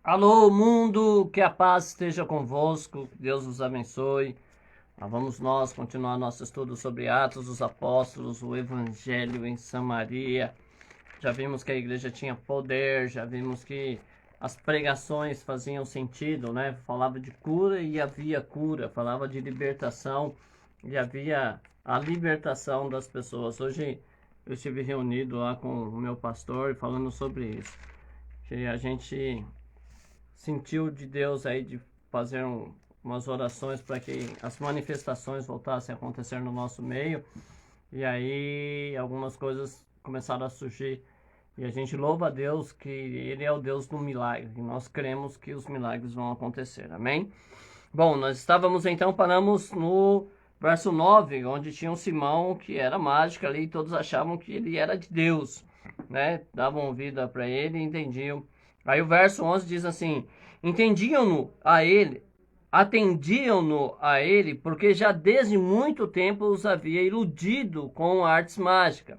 Alô, mundo, que a paz esteja convosco, que Deus os abençoe. Vamos nós continuar nosso estudo sobre Atos dos Apóstolos, o Evangelho em Samaria. Já vimos que a igreja tinha poder, já vimos que as pregações faziam sentido, né? Falava de cura e havia cura, falava de libertação e havia a libertação das pessoas. Hoje eu estive reunido lá com o meu pastor falando sobre isso, que a gente sentiu de Deus aí de fazer umas orações para que as manifestações voltassem a acontecer no nosso meio. E aí algumas coisas começaram a surgir. E a gente louva a Deus que Ele é o Deus do milagre. E nós cremos que os milagres vão acontecer. Amém? Bom, nós estávamos então, paramos no verso 9, onde tinha um Simão que era mágico ali, e todos achavam que ele era de Deus, né? Davam vida para ele e entendiam. Aí o verso 11 diz assim: entendiam-no a ele, atendiam-no a ele, porque já desde muito tempo os havia iludido com artes mágicas.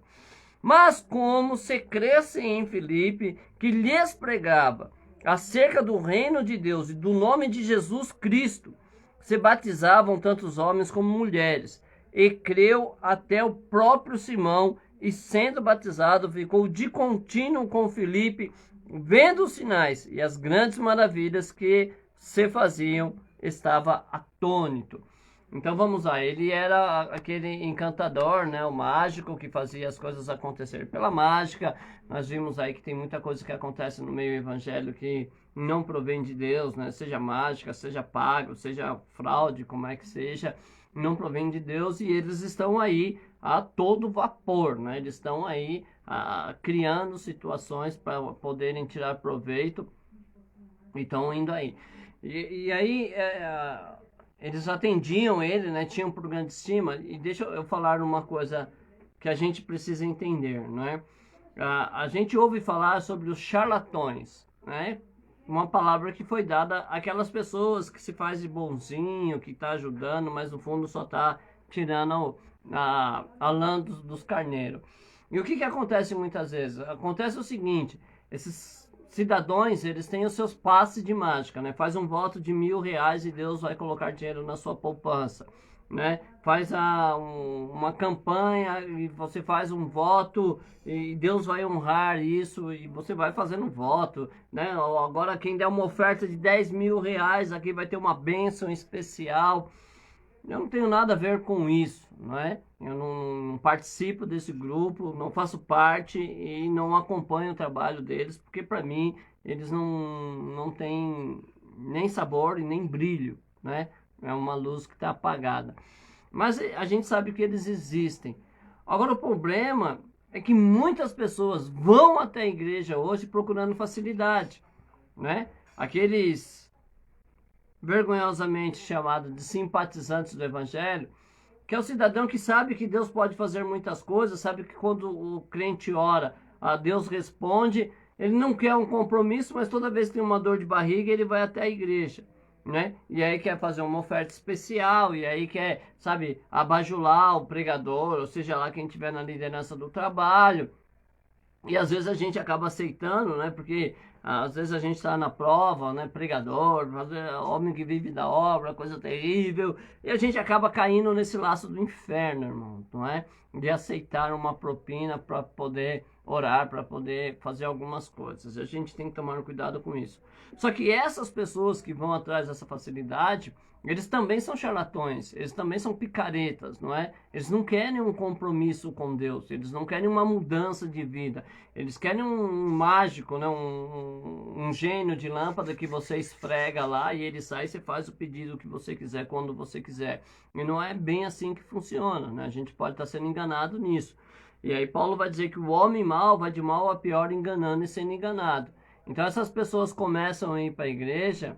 Mas como se cresce em Filipe, que lhes pregava acerca do reino de Deus e do nome de Jesus Cristo, se batizavam tantos homens como mulheres, e creu até o próprio Simão, e sendo batizado ficou de contínuo com Filipe, vendo os sinais e as grandes maravilhas que se faziam, estava atônito. Então vamos lá, ele era aquele encantador, né, o mágico que fazia as coisas acontecer pela mágica. Nós vimos aí que tem muita coisa que acontece no meio evangélico que não provém de Deus, né, seja mágica, seja pago, seja fraude, como é que seja, não provém de Deus, e eles estão aí a todo vapor, né, eles estão aí criando situações para poderem tirar proveito e estão indo aí. E aí eles atendiam ele, né? Tinham por grande estima. E deixa eu falar uma coisa que a gente precisa entender, não é? A gente ouve falar sobre os charlatões, né? Uma palavra que foi dada àquelas pessoas que se faz de bonzinho, que está ajudando, mas no fundo só está tirando a lã dos carneiros. E o que acontece muitas vezes? Acontece o seguinte: esses cidadãos, eles têm os seus passes de mágica, né? Faz um voto de R$ 1.000 e Deus vai colocar dinheiro na sua poupança, né? Faz uma campanha e você faz um voto e Deus vai honrar isso e você vai fazendo um voto, né? Agora quem der uma oferta de R$ 10.000 aqui vai ter uma bênção especial. Eu não tenho nada a ver com isso, não é? Eu não participo desse grupo, não faço parte e não acompanho o trabalho deles, porque para mim eles não têm nem sabor e nem brilho, né? É uma luz que está apagada. Mas a gente sabe que eles existem. Agora o problema é que muitas pessoas vão até a igreja hoje procurando facilidade, né? Aqueles vergonhosamente chamado de simpatizantes do Evangelho, que é o cidadão que sabe que Deus pode fazer muitas coisas, sabe que quando o crente ora, a Deus responde, ele não quer um compromisso, mas toda vez que tem uma dor de barriga, ele vai até a igreja, né? E aí quer fazer uma oferta especial, e aí quer, sabe, abajular o pregador, ou seja lá quem estiver na liderança do trabalho. E às vezes a gente acaba aceitando, né? Porque às vezes a gente está na prova, né? Pregador, homem que vive da obra, coisa terrível. E a gente acaba caindo nesse laço do inferno, irmão, não é? De aceitar uma propina para poder orar, para poder fazer algumas coisas. A gente tem que tomar cuidado com isso. Só que essas pessoas que vão atrás dessa facilidade, eles também são charlatões, eles também são picaretas, não é? Eles não querem um compromisso com Deus, eles não querem uma mudança de vida, eles querem um mágico, né? Um gênio de lâmpada que você esfrega lá e ele sai e você faz o pedido que você quiser, quando você quiser. E não é bem assim que funciona, né? A gente pode estar sendo enganado nisso. E aí Paulo vai dizer que o homem mau vai de mal a pior enganando e sendo enganado. Então essas pessoas começam a ir para a igreja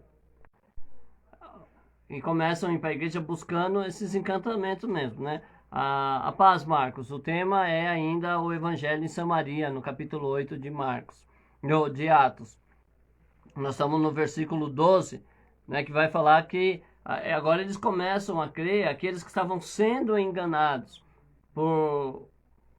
buscando esses encantamentos mesmo, né? A paz, Marcos. O tema é ainda o Evangelho em Samaria, no capítulo 8 de Marcos, de Atos. Nós estamos no versículo 12, né, que vai falar que agora eles começam a crer, aqueles que estavam sendo enganados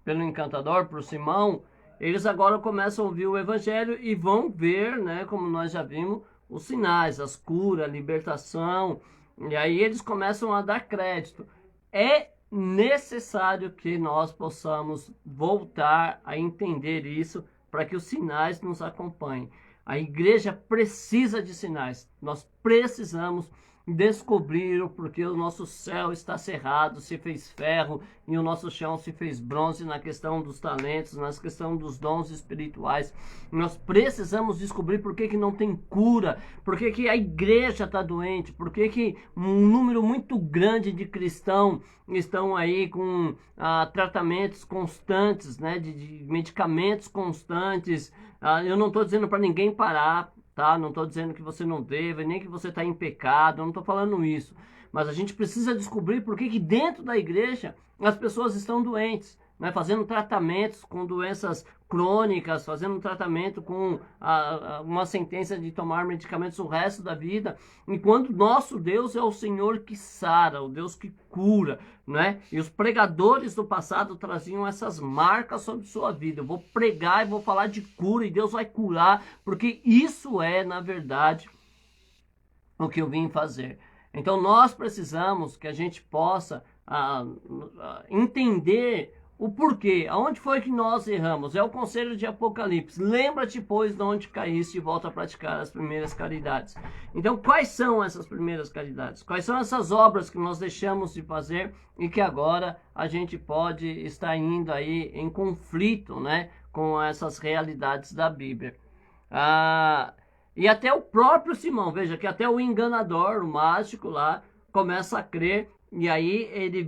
pelo encantador, por Simão, eles agora começam a ouvir o Evangelho e vão ver, né, como nós já vimos, os sinais, as curas, a libertação, e aí eles começam a dar crédito. É necessário que nós possamos voltar a entender isso para que os sinais nos acompanhem. A igreja precisa de sinais. Nós precisamos descobrir o porquê o nosso céu está cerrado, se fez ferro, e o nosso chão se fez bronze na questão dos talentos, na questão dos dons espirituais. Nós precisamos descobrir por que não tem cura, por que a igreja está doente, por que um número muito grande de cristãos estão aí com tratamentos constantes, né, de medicamentos constantes. Eu não estou dizendo para ninguém parar, tá? Não estou dizendo que você não deve, nem que você está em pecado, eu não estou falando isso. Mas a gente precisa descobrir por que dentro da igreja as pessoas estão doentes, né? Fazendo tratamentos com doenças crônicas, fazendo um tratamento com uma sentença de tomar medicamentos o resto da vida, enquanto nosso Deus é o Senhor que sara, o Deus que cura, né? E os pregadores do passado traziam essas marcas sobre sua vida. Eu vou pregar e vou falar de cura e Deus vai curar, porque isso é, na verdade, o que eu vim fazer. Então nós precisamos que a gente possa entender o porquê, aonde foi que nós erramos. É o conselho de Apocalipse. Lembra-te, pois, de onde caíste e volta a praticar as primeiras caridades. Então, quais são essas primeiras caridades? Quais são essas obras que nós deixamos de fazer e que agora a gente pode estar indo aí em conflito, né, com essas realidades da Bíblia? E até o próprio Simão, veja que até o enganador, o mágico lá, começa a crer, e aí ele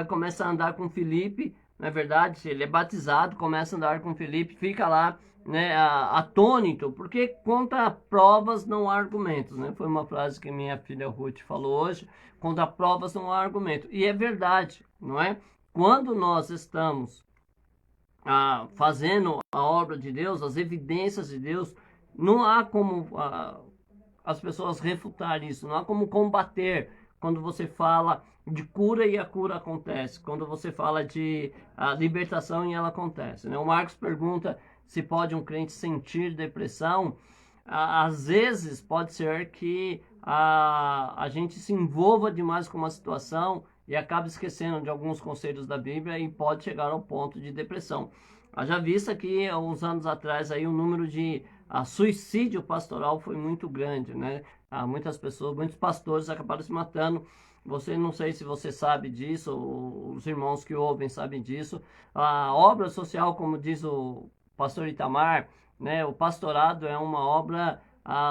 começa a andar com Filipe. Não é verdade? Ele é batizado, começa a andar com Filipe, fica lá, né, atônito, porque contra provas não há argumentos, né? Foi uma frase que minha filha Ruth falou hoje: contra provas não há argumento. E é verdade, não é? Quando nós estamos fazendo a obra de Deus, as evidências de Deus, não há como as pessoas refutar isso, não há como combater quando você fala de cura e a cura acontece, quando você fala de libertação e ela acontece, né? O Marcos pergunta se pode um crente sentir depressão. Às vezes pode ser que a gente se envolva demais com uma situação e acaba esquecendo de alguns conselhos da Bíblia e pode chegar ao ponto de depressão. Já vista que há uns anos atrás aí o número de suicídio pastoral foi muito grande, né? Muitas pessoas, muitos pastores acabaram se matando. Não sei se você sabe disso, os irmãos que ouvem sabem disso. A obra social, como diz o pastor Itamar, né, o pastorado é uma obra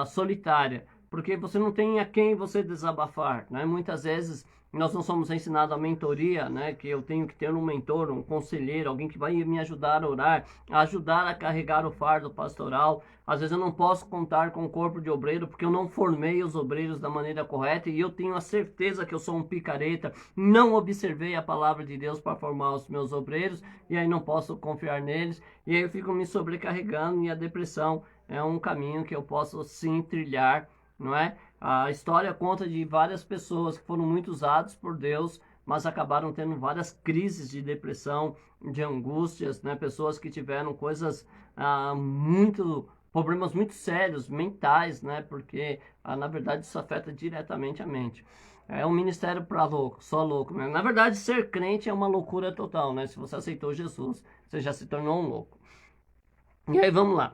solitária, porque você não tem a quem você desabafar, né? Muitas vezes nós não somos ensinados a mentoria, né? Que eu tenho que ter um mentor, um conselheiro, alguém que vai me ajudar a orar, a ajudar a carregar o fardo pastoral. Às vezes eu não posso contar com o corpo de obreiro porque eu não formei os obreiros da maneira correta e eu tenho a certeza que eu sou um picareta, não observei a palavra de Deus para formar os meus obreiros e aí não posso confiar neles e aí eu fico me sobrecarregando e a depressão é um caminho que eu posso sim trilhar, não é? A história conta de várias pessoas que foram muito usadas por Deus, mas acabaram tendo várias crises de depressão, de angústias, né? Pessoas que tiveram problemas muito sérios, mentais, né? Porque, na verdade, isso afeta diretamente a mente. É um ministério para louco, só louco, né? Na verdade, ser crente é uma loucura total, né? Se você aceitou Jesus, você já se tornou um louco. E aí, vamos lá.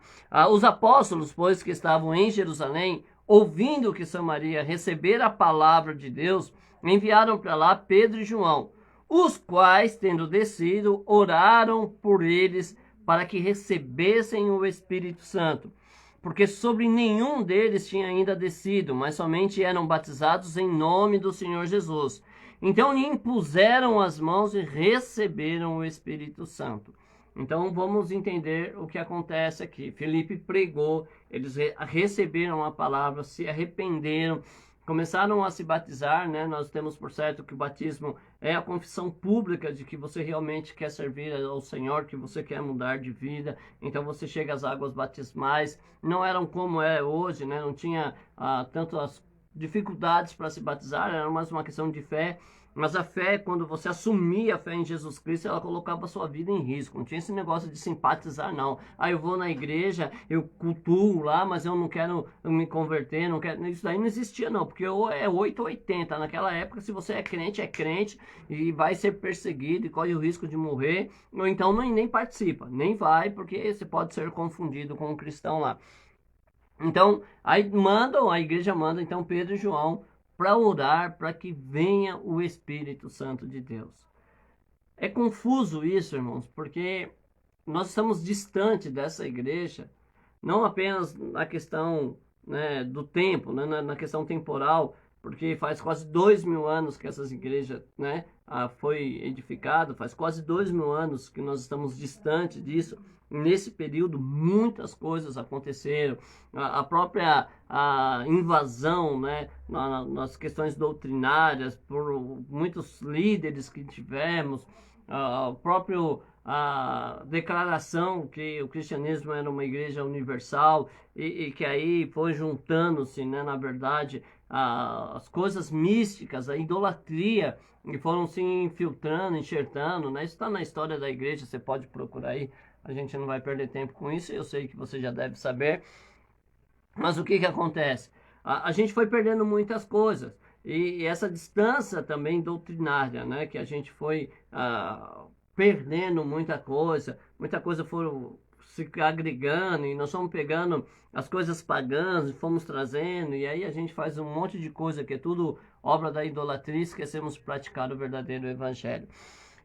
Os apóstolos, pois, que estavam em Jerusalém, ouvindo que Samaria recebera a palavra de Deus, enviaram para lá Pedro e João, os quais, tendo descido, oraram por eles para que recebessem o Espírito Santo, porque sobre nenhum deles tinha ainda descido, mas somente eram batizados em nome do Senhor Jesus. Então lhe impuseram as mãos e receberam o Espírito Santo. Então vamos entender o que acontece aqui. Filipe pregou, eles receberam a palavra, se arrependeram, começaram a se batizar, né? Nós temos por certo que o batismo é a confissão pública de que você realmente quer servir ao Senhor, que você quer mudar de vida. Então você chega às águas batismais, não eram como é hoje, né? Não tinha tantas dificuldades para se batizar, era mais uma questão de fé. Mas a fé, quando você assumia a fé em Jesus Cristo, ela colocava a sua vida em risco. Não tinha esse negócio de simpatizar, não. Ah, eu vou na igreja, eu cultuo lá, mas eu não quero me converter, não quero... Isso daí não existia, não, porque ou é 8 ou 80. Naquela época, se você é crente e vai ser perseguido e corre o risco de morrer, ou então nem participa, nem vai, porque você pode ser confundido com um cristão lá. Então, aí a igreja manda, então, Pedro e João para orar para que venha o Espírito Santo de Deus. É confuso isso, irmãos, porque nós estamos distante dessa igreja, não apenas na questão, né, do tempo, né, na questão temporal, porque faz quase 2000 anos que essas igrejas, né, foi edificada, faz quase 2000 anos que nós estamos distante disso. Nesse período, muitas coisas aconteceram. A própria invasão, né, nas questões doutrinárias, por muitos líderes que tivemos, a declaração que o cristianismo era uma igreja universal e que aí foi juntando-se, né, na verdade, as coisas místicas, a idolatria, e foram se infiltrando, enxertando, né? Isso está na história da igreja, você pode procurar aí. A gente não vai perder tempo com isso, eu sei que você já deve saber. Mas o que acontece? A gente foi perdendo muitas coisas. E essa distância também doutrinária, né? Que a gente foi perdendo muita coisa foram se agregando e nós fomos pegando as coisas pagãs e fomos trazendo. E aí a gente faz um monte de coisa que é tudo obra da idolatria e esquecemos de praticar o verdadeiro evangelho.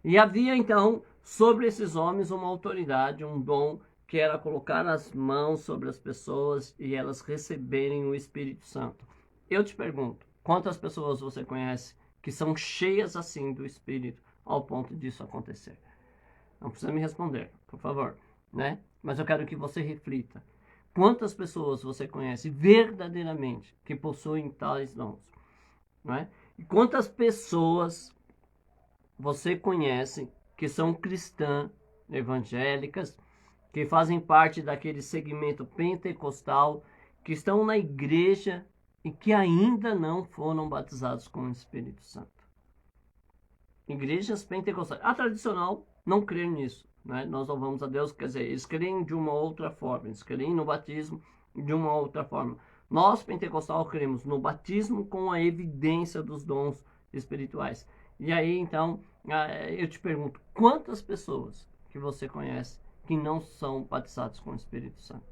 E havia então sobre esses homens uma autoridade, um dom, que era colocar as mãos sobre as pessoas e elas receberem o Espírito Santo. Eu te pergunto, quantas pessoas você conhece que são cheias assim do Espírito ao ponto disso acontecer? Não precisa me responder, por favor, né? Mas eu quero que você reflita. Quantas pessoas você conhece verdadeiramente que possuem tais dons? Não é? E quantas pessoas você conhece que são cristãs, evangélicas, que fazem parte daquele segmento pentecostal, que estão na igreja e que ainda não foram batizados com o Espírito Santo? Igrejas pentecostais. A tradicional não crê nisso, né? Nós louvamos a Deus, quer dizer, eles creem de uma outra forma, eles creem no batismo de uma outra forma. Nós, pentecostal, cremos no batismo com a evidência dos dons espirituais. E aí, então, eu te pergunto, quantas pessoas que você conhece que não são batizados com o Espírito Santo,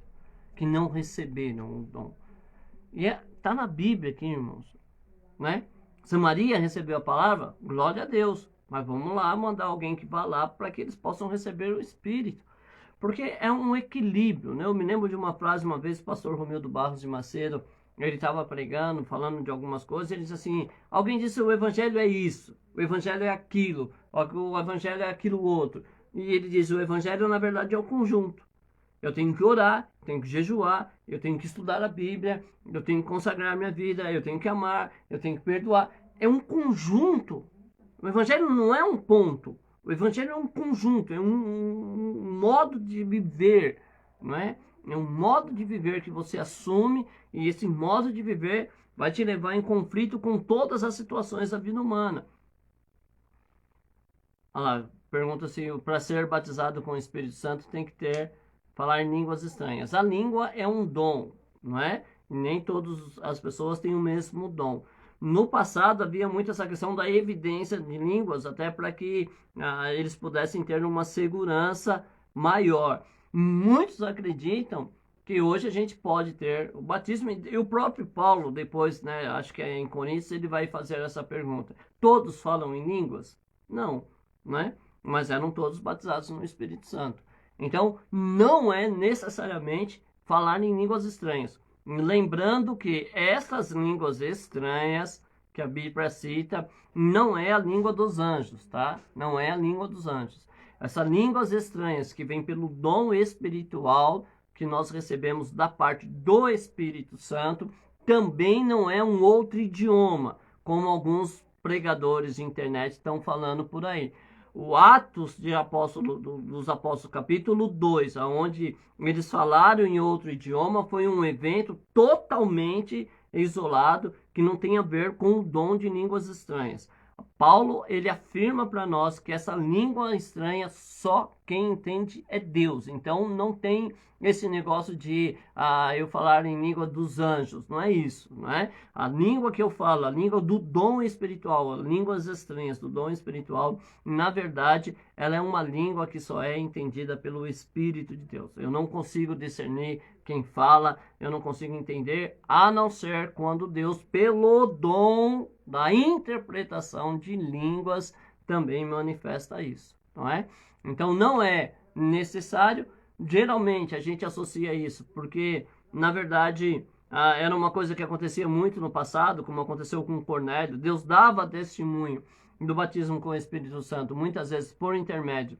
que não receberam o dom? E está na Bíblia aqui, irmãos, né? Se Maria recebeu a palavra, glória a Deus. Mas vamos lá mandar alguém que vá lá para que eles possam receber o Espírito. Porque é um equilíbrio, né? Eu me lembro de uma frase uma vez, o pastor Romildo Barros de Macedo, ele estava pregando, falando de algumas coisas, ele disse assim, alguém disse o evangelho é isso, o evangelho é aquilo, o evangelho é aquilo outro. E ele diz, o evangelho na verdade é o conjunto. Eu tenho que orar, tenho que jejuar, eu tenho que estudar a Bíblia, eu tenho que consagrar minha vida, eu tenho que amar, eu tenho que perdoar. É um conjunto. O evangelho não é um ponto. O evangelho é um conjunto, é um modo de viver, não é? É um modo de viver que você assume e esse modo de viver vai te levar em conflito com todas as situações da vida humana. Olha lá, pergunta se para ser batizado com o Espírito Santo tem que falar em línguas estranhas. A língua é um dom, não é? E nem todas as pessoas têm o mesmo dom. No passado havia muito essa questão da evidência de línguas, até para que eles pudessem ter uma segurança maior. Muitos acreditam que hoje a gente pode ter o batismo, e o próprio Paulo depois, né, acho que é em Coríntios, ele vai fazer essa pergunta. Todos falam em línguas? Não, né? Mas eram todos batizados no Espírito Santo. Então, não é necessariamente falar em línguas estranhas. Lembrando que essas línguas estranhas que a Bíblia cita não é a língua dos anjos, tá? Não é a língua dos anjos. Essas línguas estranhas que vêm pelo dom espiritual que nós recebemos da parte do Espírito Santo também não é um outro idioma, como alguns pregadores de internet estão falando por aí. o Atos de Apóstolo, dos Apóstolos, capítulo 2, onde eles falaram em outro idioma, foi um evento totalmente isolado, que não tem a ver com o dom de línguas estranhas. Paulo, ele afirma para nós que essa língua estranha só quem entende é Deus. Então não tem esse negócio de eu falar em língua dos anjos, não é isso, não é? A língua que eu falo, a língua do dom espiritual, as línguas estranhas do dom espiritual, na verdade, ela é uma língua que só é entendida pelo Espírito de Deus. Eu não consigo discernir quem fala, eu não consigo entender, a não ser quando Deus, pelo dom da interpretação de línguas, também manifesta isso, não é? Então não é necessário. Geralmente a gente associa isso porque, na verdade, era uma coisa que acontecia muito no passado, como aconteceu com Cornélio. Deus dava testemunho do batismo com o Espírito Santo, muitas vezes por intermédio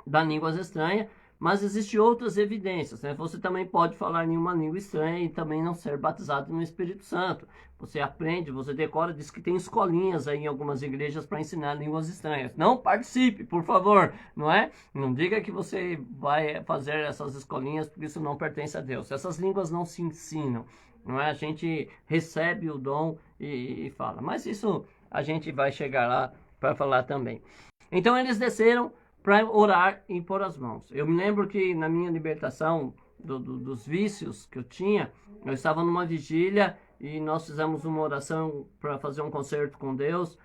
da língua estranha, mas existem outras evidências, né? Você também pode falar em uma língua estranha e também não ser batizado no Espírito Santo. Você aprende, você decora, diz que tem escolinhas aí em algumas igrejas para ensinar línguas estranhas. Não participe, por favor, não é? Não diga que você vai fazer essas escolinhas, porque isso não pertence a Deus. Essas línguas não se ensinam, não é? A gente recebe o dom e fala. Mas isso a gente vai chegar lá para falar também. Então eles desceram para orar e pôr as mãos. Eu me lembro que na minha libertação dos vícios que eu tinha, eu estava numa vigília e nós fizemos uma oração para fazer um concerto com Deus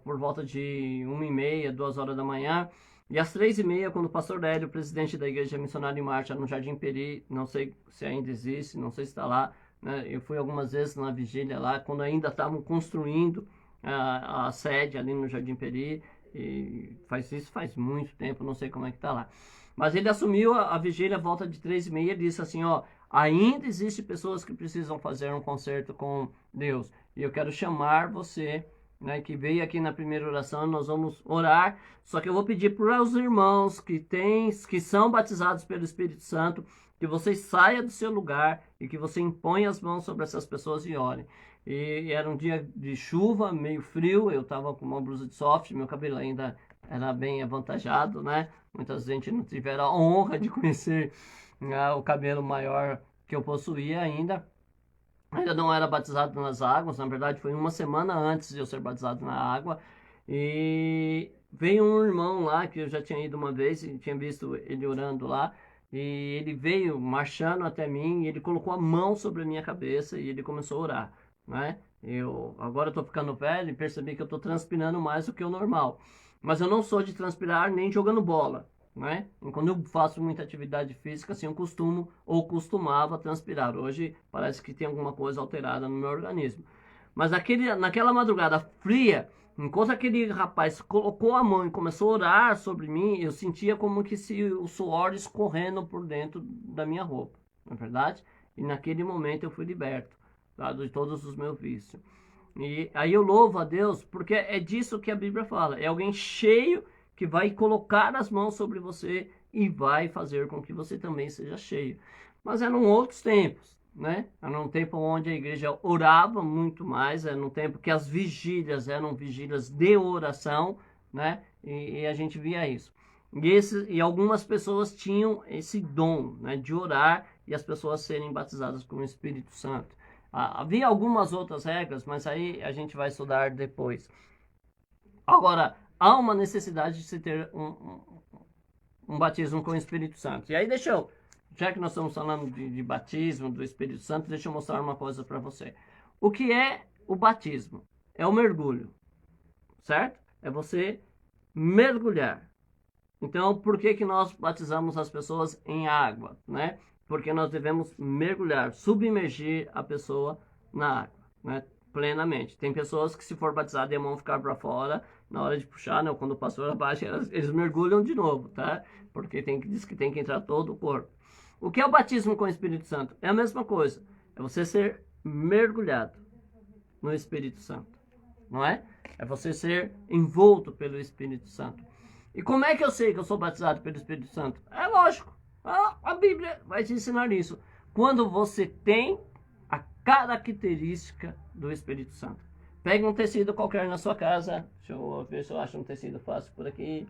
por volta de 1h30, 2h da manhã. E às 3h30, quando o pastor Hélio, presidente da Igreja Missionária em Marcha, no Jardim Peri, não sei se ainda existe, não sei se está lá, né? Eu fui algumas vezes na vigília lá, quando ainda estavam construindo a sede ali no Jardim Peri. E faz muito tempo, não sei como é que tá lá. Mas ele assumiu a vigília à volta de 3h30 e disse assim, ó, ainda existem pessoas que precisam fazer um concerto com Deus. E eu quero chamar você, né, que veio aqui na primeira oração, nós vamos orar. Só que eu vou pedir para os irmãos que são batizados pelo Espírito Santo, que você saia do seu lugar e que você imponha as mãos sobre essas pessoas e ore. E era um dia de chuva, meio frio, eu estava com uma blusa de soft, meu cabelo ainda era bem avantajado, né? Muita gente não tiveram a honra de conhecer o cabelo maior que eu possuía ainda. Ainda não era batizado nas águas, na verdade foi uma semana antes de eu ser batizado na água. E veio um irmão lá, que eu já tinha ido uma vez e tinha visto ele orando lá. E ele veio marchando até mim e ele colocou a mão sobre a minha cabeça e ele começou a orar. Né? Agora eu tô ficando velho e percebi que eu tô transpirando mais do que o normal. Mas eu não sou de transpirar nem jogando bola, né? E quando eu faço muita atividade física, assim, eu costumo ou costumava transpirar. Hoje parece que tem alguma coisa alterada no meu organismo. Mas naquela madrugada fria, enquanto aquele rapaz colocou a mão e começou a orar sobre mim, eu sentia como que se o suor escorrendo por dentro da minha roupa, não é verdade? E naquele momento eu fui liberto de todos os meus vícios. E aí eu louvo a Deus, porque é disso que a Bíblia fala. É alguém cheio que vai colocar as mãos sobre você e vai fazer com que você também seja cheio. Mas eram outros tempos, né? Era um tempo onde a igreja orava muito mais, era um tempo que as vigílias eram vigílias de oração, né? E a gente via isso. E algumas pessoas tinham esse dom, né, de orar e as pessoas serem batizadas com o Espírito Santo. Havia algumas outras regras, mas aí a gente vai estudar depois. Agora, há uma necessidade de se ter um batismo com o Espírito Santo. E aí já que nós estamos falando de batismo do Espírito Santo, deixa eu mostrar uma coisa para você. O que é o batismo? É o mergulho, certo? É você mergulhar. Então, por que nós batizamos as pessoas em água, né? Porque nós devemos mergulhar, submergir a pessoa na água, né? Plenamente. Tem pessoas que, se for batizado e a mão ficar para fora, na hora de puxar, né? Quando o pastor abaixa, eles mergulham de novo, tá? Porque diz que tem que entrar todo o corpo. O que é o batismo com o Espírito Santo? É a mesma coisa. É você ser mergulhado no Espírito Santo, não é? É você ser envolto pelo Espírito Santo. E como é que eu sei que eu sou batizado pelo Espírito Santo? É lógico. A Bíblia vai te ensinar isso. Quando você tem a característica do Espírito Santo. Pega um tecido qualquer na sua casa. Deixa eu ver se eu acho um tecido fácil por aqui.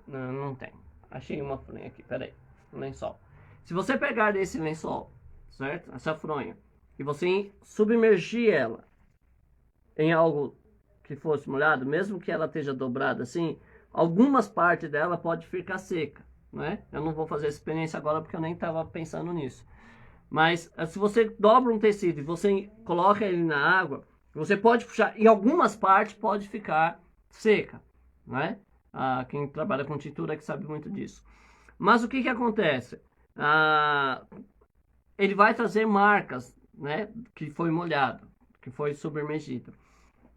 Não, não tem. Achei uma fronha aqui, peraí. Um lençol. Se você pegar esse lençol, certo? Essa fronha, e você submergir ela em algo que fosse molhado, mesmo que ela esteja dobrada assim, algumas partes dela pode ficar seca, né? Eu não vou fazer essa experiência agora porque eu nem estava pensando nisso. Mas se você dobra um tecido e você coloca ele na água, você pode puxar, e algumas partes pode ficar seca, né? Quem trabalha com tintura que sabe muito disso. Mas o que que acontece? Ele vai trazer marcas, né? Que foi molhado, que foi submergido.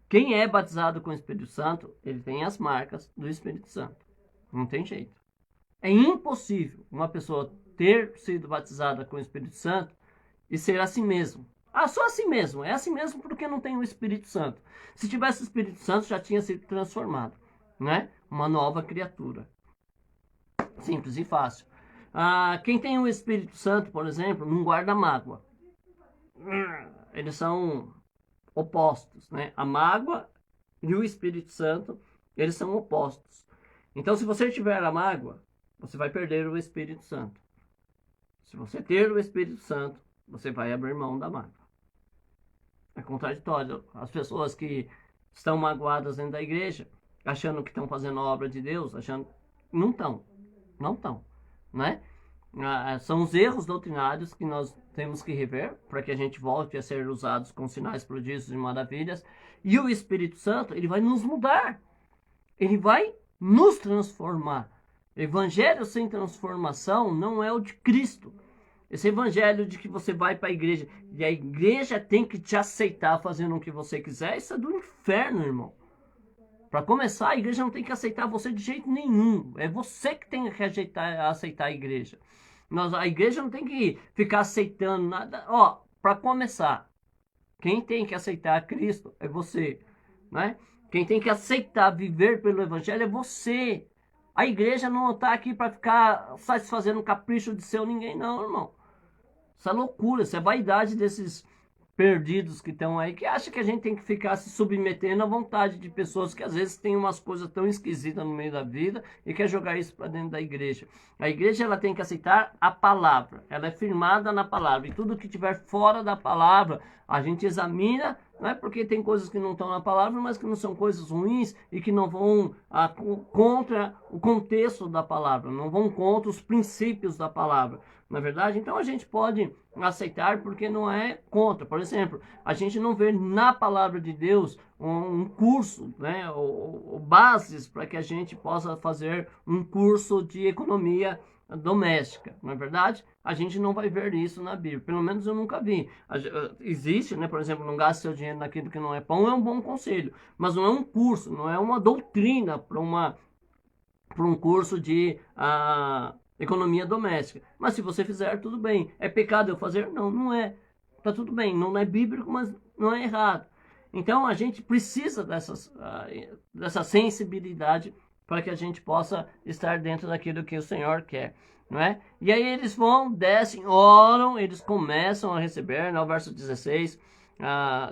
Quem é batizado com o Espírito Santo, ele tem as marcas do Espírito Santo. Não tem jeito. É impossível uma pessoa ter sido batizada com o Espírito Santo e ser assim mesmo. Só assim mesmo. É assim mesmo porque não tem o Espírito Santo. Se tivesse o Espírito Santo, já tinha sido transformado, né? Uma nova criatura. Simples e fácil. Quem tem o Espírito Santo, por exemplo, não guarda mágoa. Eles são opostos, né? A mágoa e o Espírito Santo, eles são opostos. Então, se você tiver a mágoa, você vai perder o Espírito Santo. Se você ter o Espírito Santo, você vai abrir mão da mágoa. É contraditório. As pessoas que estão magoadas dentro da igreja, achando que estão fazendo a obra de Deus, achando... Não estão. Não estão, né? São os erros doutrinários que nós temos que rever para que a gente volte a ser usados com sinais, prodígios e maravilhas. E o Espírito Santo, ele vai nos mudar. Ele vai nos transformar. Evangelho sem transformação não é o de Cristo. Esse evangelho de que você vai para a igreja e a igreja tem que te aceitar fazendo o que você quiser, isso é do inferno, irmão. Para começar, a igreja não tem que aceitar você de jeito nenhum. É você que tem que aceitar a igreja. A igreja não tem que ficar aceitando nada. Para começar, quem tem que aceitar Cristo é você, né? Quem tem que aceitar viver pelo evangelho é você. A igreja não está aqui para ficar satisfazendo o capricho de seu ninguém, não, irmão. Isso é loucura, isso é vaidade desses perdidos que estão aí, que acham que a gente tem que ficar se submetendo à vontade de pessoas que às vezes têm umas coisas tão esquisitas no meio da vida e quer jogar isso para dentro da igreja. A igreja, ela tem que aceitar a palavra, ela é firmada na palavra, e tudo que tiver fora da palavra a gente examina, não é porque tem coisas que não estão na palavra, mas que não são coisas ruins e que não vão contra o contexto da palavra, não vão contra os princípios da palavra. Na verdade, então a gente pode aceitar porque não é contra. Por exemplo, a gente não vê na palavra de Deus um curso, né, ou bases para que a gente possa fazer um curso de economia doméstica. Na verdade, a gente não vai ver isso na Bíblia. Pelo menos eu nunca vi. Existe, né, por exemplo, não gaste seu dinheiro naquilo que não é pão, é um bom conselho. Mas não é um curso, não é uma doutrina para um curso de economia doméstica. Mas se você fizer, tudo bem. É pecado eu fazer? Não, não é. Tá tudo bem. Não é bíblico, mas não é errado. Então a gente precisa dessa sensibilidade para que a gente possa estar dentro daquilo que o Senhor quer, não é? E aí eles vão, descem, oram, eles começam a receber, no verso 16,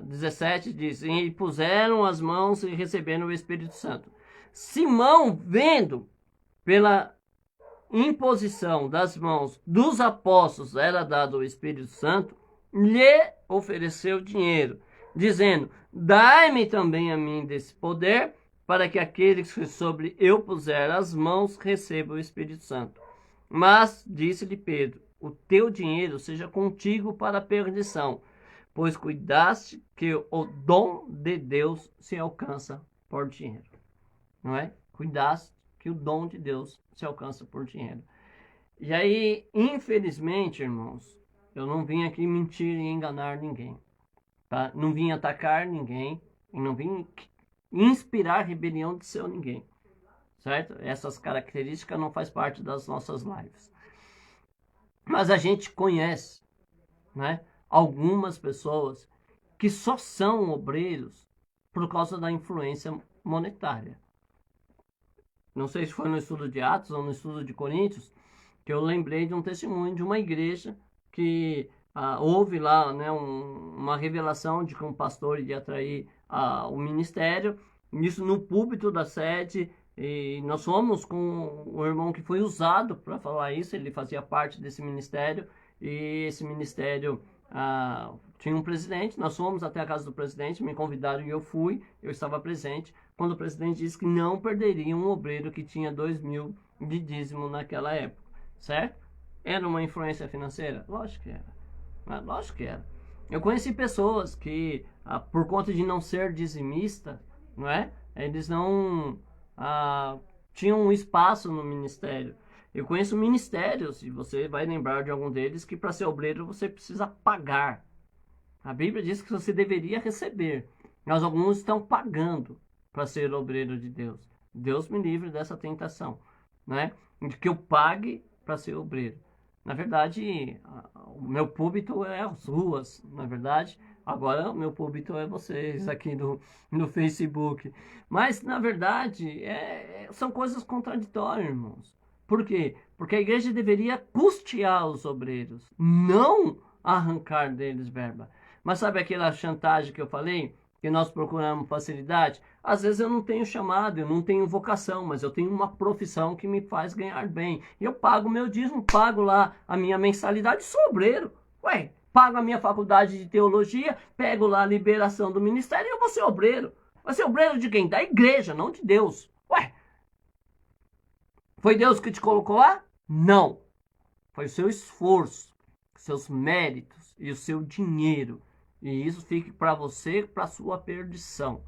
17 diz, e puseram as mãos e receberam o Espírito Santo. Simão, vendo pela imposição das mãos dos apóstolos era dado o Espírito Santo, lhe ofereceu dinheiro, dizendo, dai-me também a mim desse poder, para que aqueles que sobre eu puser as mãos recebam o Espírito Santo. Mas, disse-lhe Pedro, o teu dinheiro seja contigo para a perdição, pois cuidaste que o dom de Deus se alcança por dinheiro. Não é? Cuidaste que o dom de Deus se alcança por dinheiro. E aí, infelizmente, irmãos, eu não vim aqui mentir e enganar ninguém. Tá? Não vim atacar ninguém e não vim inspirar rebelião de seu ninguém. Certo? Essas características não faz parte das nossas lives. Mas a gente conhece, né, algumas pessoas que só são obreiros por causa da influência monetária. Não sei se foi no estudo de Atos ou no estudo de Coríntios, que eu lembrei de um testemunho de uma igreja que houve lá, né, uma revelação de que um pastor iria atrair o ministério, isso no púlpito da sede, e nós fomos com o irmão que foi usado para falar isso, ele fazia parte desse ministério, e esse ministério tinha um presidente, nós fomos até a casa do presidente, me convidaram e eu fui, eu estava presente, quando o presidente disse que não perderia um obreiro que tinha 2.000 de dízimo naquela época, certo? Era uma influência financeira? Lógico que era. Lógico que era. Eu conheci pessoas que, por conta de não ser dizimista, não é? Eles não tinham um espaço no ministério. Eu conheço ministérios, e você vai lembrar de algum deles, que para ser obreiro você precisa pagar. A Bíblia diz que você deveria receber, mas alguns estão pagando para ser obreiro de Deus. Deus me livre dessa tentação, né? De que eu pague para ser obreiro. Na verdade, o meu púlpito é as ruas, na verdade. Agora, o meu púlpito é vocês aqui no Facebook. Mas, na verdade, são coisas contraditórias, irmãos. Por quê? Porque a igreja deveria custear os obreiros, não arrancar deles verba. Mas sabe aquela chantagem que eu falei? Que nós procuramos facilidade? Às vezes eu não tenho chamado, eu não tenho vocação, mas eu tenho uma profissão que me faz ganhar bem. E eu pago meu dízimo, pago lá a minha mensalidade, sou obreiro. Ué, pago a minha faculdade de teologia, pego lá a liberação do ministério e eu vou ser obreiro. Vai ser obreiro de quem? Da igreja, não de Deus. Ué, foi Deus que te colocou lá? Não. Foi o seu esforço, seus méritos e o seu dinheiro. E isso fique para você, para sua perdição.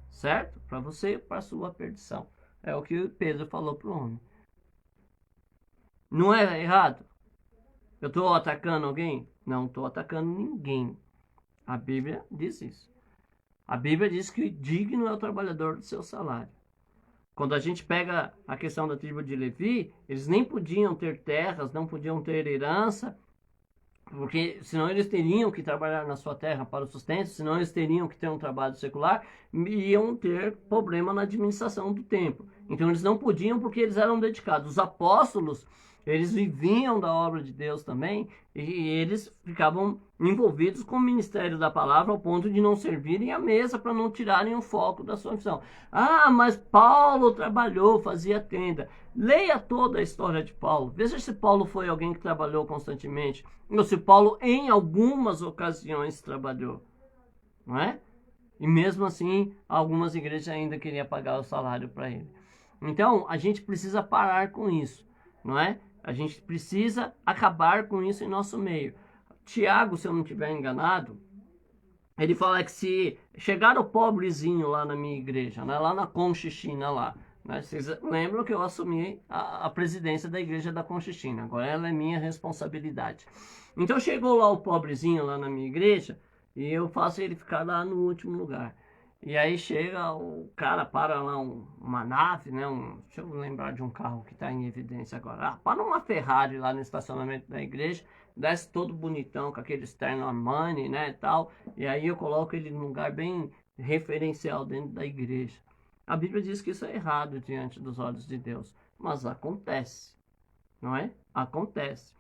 Certo? Para você, para sua perdição. É o que Pedro falou para o homem. Não é errado? Eu estou atacando alguém? Não estou atacando ninguém. A Bíblia diz isso. A Bíblia diz que digno é o trabalhador do seu salário. Quando a gente pega a questão da tribo de Levi, eles nem podiam ter terras, não podiam ter herança, porque senão eles teriam que trabalhar na sua terra para o sustento, senão eles teriam que ter um trabalho secular e iam ter problema na administração do templo. Então eles não podiam porque eles eram dedicados. Os apóstolos, eles viviam da obra de Deus também e eles ficavam envolvidos com o ministério da palavra ao ponto de não servirem à mesa para não tirarem o foco da sua missão. Mas Paulo trabalhou, fazia tenda. Leia toda a história de Paulo. Veja se Paulo foi alguém que trabalhou constantemente. Ou se Paulo, em algumas ocasiões, trabalhou. Não é? E mesmo assim, algumas igrejas ainda queriam pagar o salário para ele. Então, a gente precisa parar com isso. Não é? A gente precisa acabar com isso em nosso meio. Tiago, se eu não estiver enganado, ele fala que se chegar o pobrezinho lá na minha igreja, né, lá na Conchichina lá, né, vocês lembram que eu assumi a presidência da igreja da Conchichina, agora ela é minha responsabilidade. Então chegou lá o pobrezinho lá na minha igreja e eu faço ele ficar lá no último lugar. E aí chega o cara, para lá uma nave, né? Deixa eu lembrar de um carro que está em evidência agora. Para uma Ferrari lá no estacionamento da igreja, desce todo bonitão, com aquele externo Armani, né, e tal. E aí eu coloco ele num lugar bem referencial dentro da igreja. A Bíblia diz que isso é errado diante dos olhos de Deus. Mas acontece, não é? Acontece.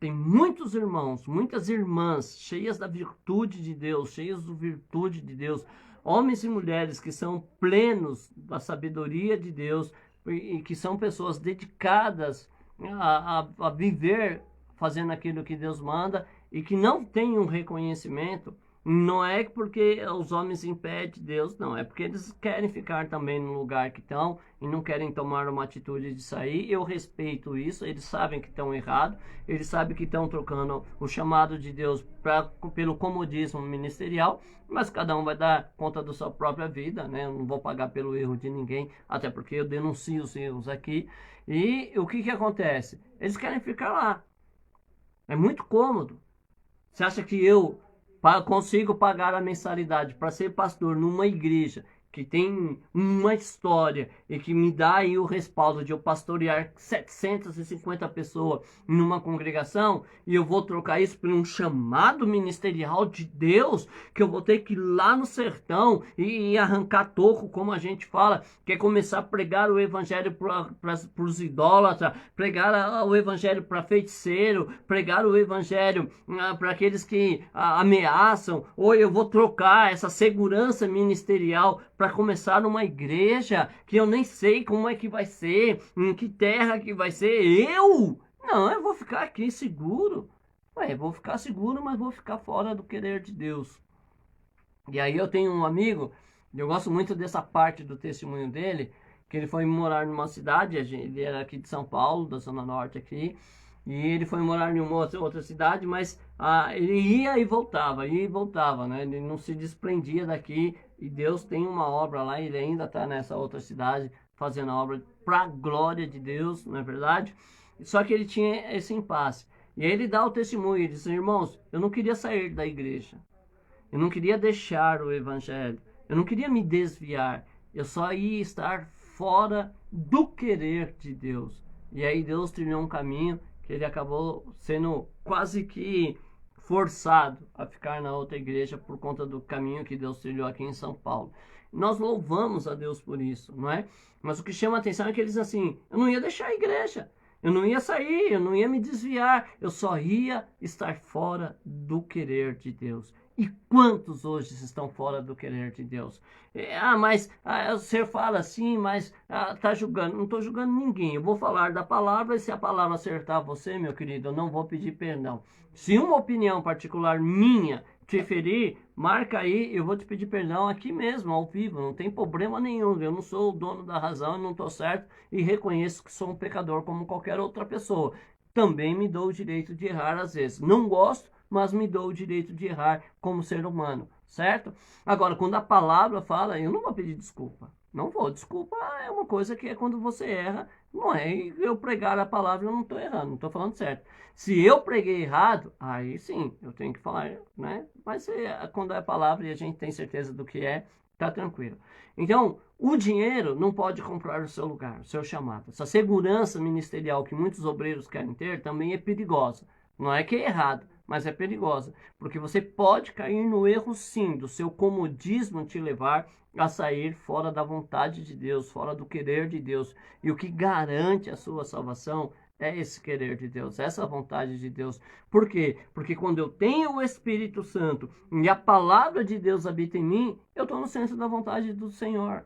Tem muitos irmãos, muitas irmãs, cheias da virtude de Deus, cheias da virtude de Deus, homens e mulheres que são plenos da sabedoria de Deus e que são pessoas dedicadas a viver fazendo aquilo que Deus manda e que não têm um reconhecimento. Não é porque os homens impedem Deus, não. É porque eles querem ficar também no lugar que estão e não querem tomar uma atitude de sair. Eu respeito isso. Eles sabem que estão errados. Eles sabem que estão trocando o chamado de Deus pelo comodismo ministerial. Mas cada um vai dar conta da sua própria vida, né? Eu não vou pagar pelo erro de ninguém. Até porque eu denuncio os erros aqui. E o que acontece? Eles querem ficar lá. É muito cômodo. Você acha que eu consigo pagar a mensalidade para ser pastor numa igreja que tem uma história e que me dá aí o respaldo de eu pastorear 750 pessoas numa congregação, e eu vou trocar isso por um chamado ministerial de Deus, que eu vou ter que ir lá no sertão e arrancar toco, como a gente fala, que é começar a pregar o evangelho para os idólatras, pregar o evangelho para feiticeiro, pregar o evangelho para aqueles que ameaçam, ou eu vou trocar essa segurança ministerial para começar uma igreja que eu nem sei como é que vai ser, em que terra que vai ser. Não, eu vou ficar aqui seguro. Ué, vou ficar seguro, mas vou ficar fora do querer de Deus. E aí eu tenho um amigo, eu gosto muito dessa parte do testemunho dele, que ele foi morar numa cidade, ele era aqui de São Paulo, da Zona Norte aqui, e ele foi morar em uma outra cidade, mas ele ia e voltava, né? Ele não se desprendia daqui, e Deus tem uma obra lá, ele ainda está nessa outra cidade, fazendo a obra para a glória de Deus, não é verdade? Só que ele tinha esse impasse. E aí ele dá o testemunho, ele diz: irmãos, eu não queria sair da igreja, eu não queria deixar o evangelho, eu não queria me desviar, eu só ia estar fora do querer de Deus. E aí Deus trilhou um caminho que ele acabou sendo quase que forçado a ficar na outra igreja por conta do caminho que Deus trilhou aqui em São Paulo. Nós louvamos a Deus por isso, não é? Mas o que chama a atenção é que eles assim: eu não ia deixar a igreja, eu não ia sair, eu não ia me desviar, eu só ia estar fora do querer de Deus. E quantos hoje estão fora do querer de Deus? Mas você fala assim, mas tá julgando. Não estou julgando ninguém. Eu vou falar da palavra, e se a palavra acertar você, meu querido, eu não vou pedir perdão. Se uma opinião particular minha te ferir, marca aí, eu vou te pedir perdão aqui mesmo, ao vivo, não tem problema nenhum. Eu não sou o dono da razão, eu não estou certo, e reconheço que sou um pecador como qualquer outra pessoa. Também me dou o direito de errar às vezes. Não gosto, mas me dou o direito de errar como ser humano, certo? Agora, quando a palavra fala, eu não vou pedir desculpa. Não vou. Desculpa é uma coisa que é quando você erra, não é eu pregar a palavra, eu não estou errando, não estou falando certo. Se eu preguei errado, aí sim, eu tenho que falar, né? Mas quando é a palavra e a gente tem certeza do que é, tá tranquilo. Então, o dinheiro não pode comprar o seu lugar, o seu chamado. Essa segurança ministerial que muitos obreiros querem ter também é perigosa. Não é que é errado, mas é perigosa, porque você pode cair no erro sim, do seu comodismo te levar a sair fora da vontade de Deus, fora do querer de Deus. E o que garante a sua salvação é esse querer de Deus, essa vontade de Deus. Por quê? Porque quando eu tenho o Espírito Santo e a palavra de Deus habita em mim, eu estou no centro da vontade do Senhor,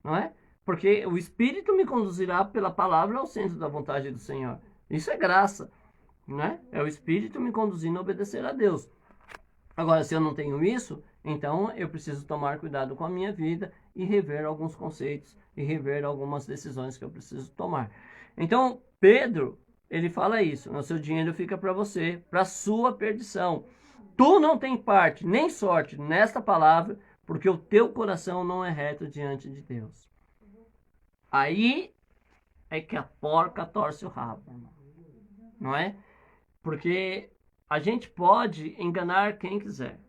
não é? Porque o Espírito me conduzirá pela palavra ao centro da vontade do Senhor. Isso é graça, né? É o Espírito me conduzindo a obedecer a Deus. Agora, se eu não tenho isso, então eu preciso tomar cuidado com a minha vida e rever alguns conceitos e rever algumas decisões que eu preciso tomar. Então, Pedro, ele fala isso: o seu dinheiro fica para você, para sua perdição. Tu não tem parte nem sorte nesta palavra, porque o teu coração não é reto diante de Deus. Aí é que a porca torce o rabo, não é? Porque a gente pode enganar quem quiser,